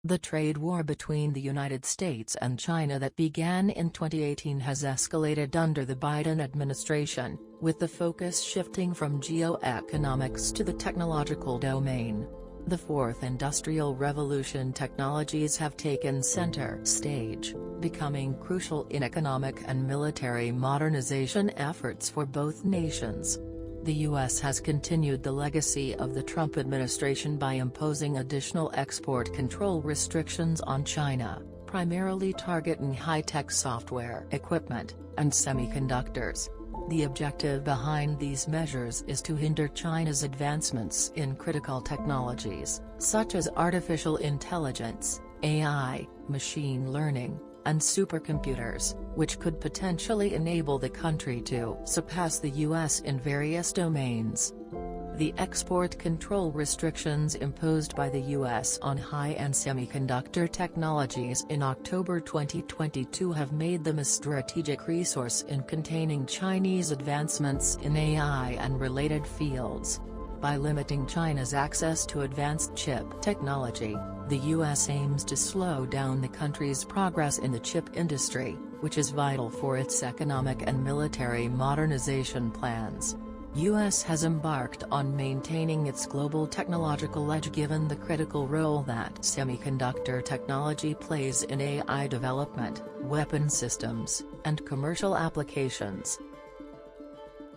The trade war between the United States and China that began in 2018 has escalated under the Biden administration, with the focus shifting from geoeconomics to the technological domain. The Fourth Industrial Revolution technologies have taken center stage, becoming crucial in economic and military modernization efforts for both nations. The U.S. has continued the legacy of the Trump administration by imposing additional export control restrictions on China, primarily targeting high-tech software equipment and semiconductors. The objective behind these measures is to hinder China's advancements in critical technologies, such as artificial intelligence, AI, machine learning, and supercomputers, which could potentially enable the country to surpass the U.S. in various domains. The export control restrictions imposed by the U.S. on high-end semiconductor technologies in October 2022 have made them a strategic resource in containing Chinese advancements in AI and related fields. By limiting China's access to advanced chip technology, the U.S. aims to slow down the country's progress in the chip industry, which is vital for its economic and military modernization plans. U.S. has embarked on maintaining its global technological edge given the critical role that semiconductor technology plays in AI development, weapon systems, and commercial applications.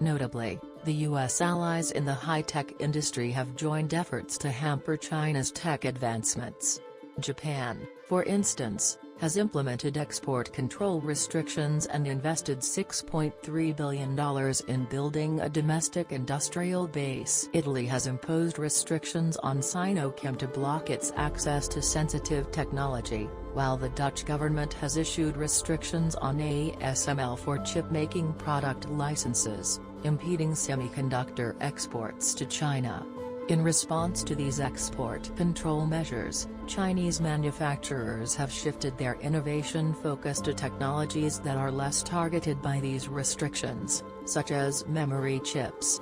Notably, the U.S. allies in the high-tech industry have joined efforts to hamper China's tech advancements. Japan, for instance, has implemented export control restrictions and invested $6.3 billion in building a domestic industrial base. Italy has imposed restrictions on Sinochem to block its access to sensitive technology, while the Dutch government has issued restrictions on ASML for chip-making product licenses, impeding semiconductor exports to China. In response to these export control measures, Chinese manufacturers have shifted their innovation focus to technologies that are less targeted by these restrictions, such as memory chips.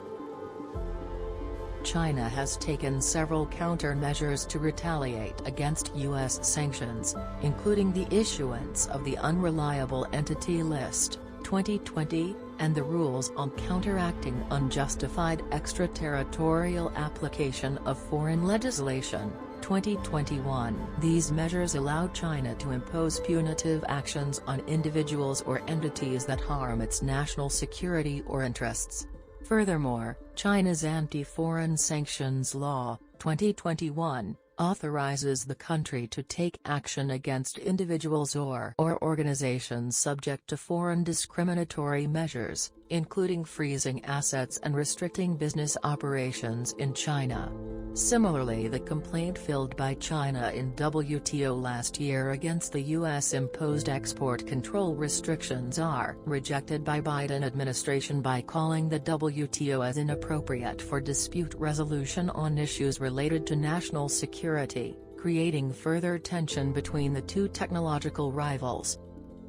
China has taken several countermeasures to retaliate against U.S. sanctions, including the issuance of the Unreliable Entity List, 2020, and the rules on counteracting unjustified extraterritorial application of foreign legislation, 2021. These measures allow China to impose punitive actions on individuals or entities that harm its national security or interests. Furthermore, China's Anti-Foreign Sanctions Law, 2021, authorizes the country to take action against individuals or organizations subject to foreign discriminatory measures, including freezing assets and restricting business operations in China. Similarly, the complaint filed by China in WTO last year against the U.S. imposed export control restrictions are rejected by Biden administration by calling the WTO as inappropriate for dispute resolution on issues related to national security, creating further tension between the two technological rivals.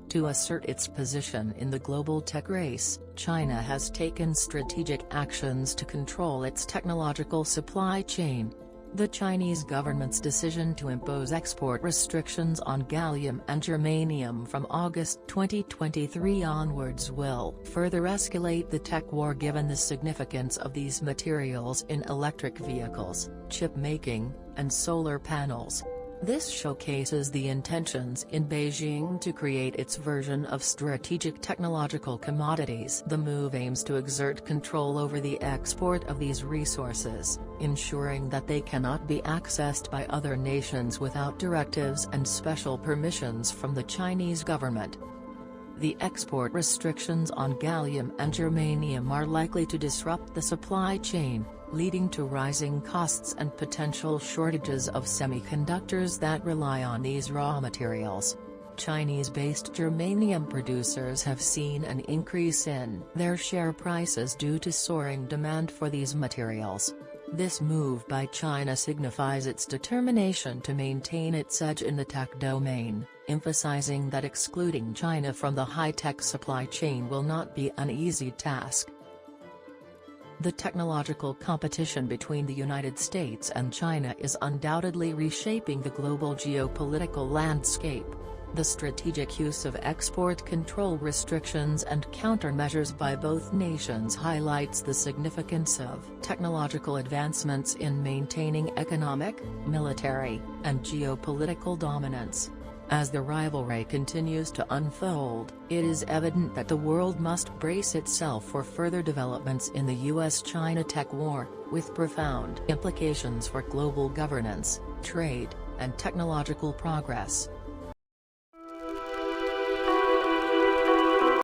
To assert its position in the global tech race, China has taken strategic actions to control its technological supply chain. The Chinese government's decision to impose export restrictions on gallium and germanium from August 2023 onwards will further escalate the tech war given the significance of these materials in electric vehicles, chip making, and solar panels. This showcases the intentions in Beijing to create its version of strategic technological commodities. The move aims to exert control over the export of these resources, ensuring that they cannot be accessed by other nations without directives and special permissions from the Chinese government. The export restrictions on gallium and germanium are likely to disrupt the supply chain, leading to rising costs and potential shortages of semiconductors that rely on these raw materials. Chinese-based germanium producers have seen an increase in their share prices due to soaring demand for these materials. This move by China signifies its determination to maintain its edge in the tech domain, emphasizing that excluding China from the high-tech supply chain will not be an easy task. The technological competition between the United States and China is undoubtedly reshaping the global geopolitical landscape. The strategic use of export control restrictions and countermeasures by both nations highlights the significance of technological advancements in maintaining economic, military, and geopolitical dominance. As the rivalry continues to unfold, it is evident that the world must brace itself for further developments in the U.S.-China tech war, with profound implications for global governance, trade, and technological progress.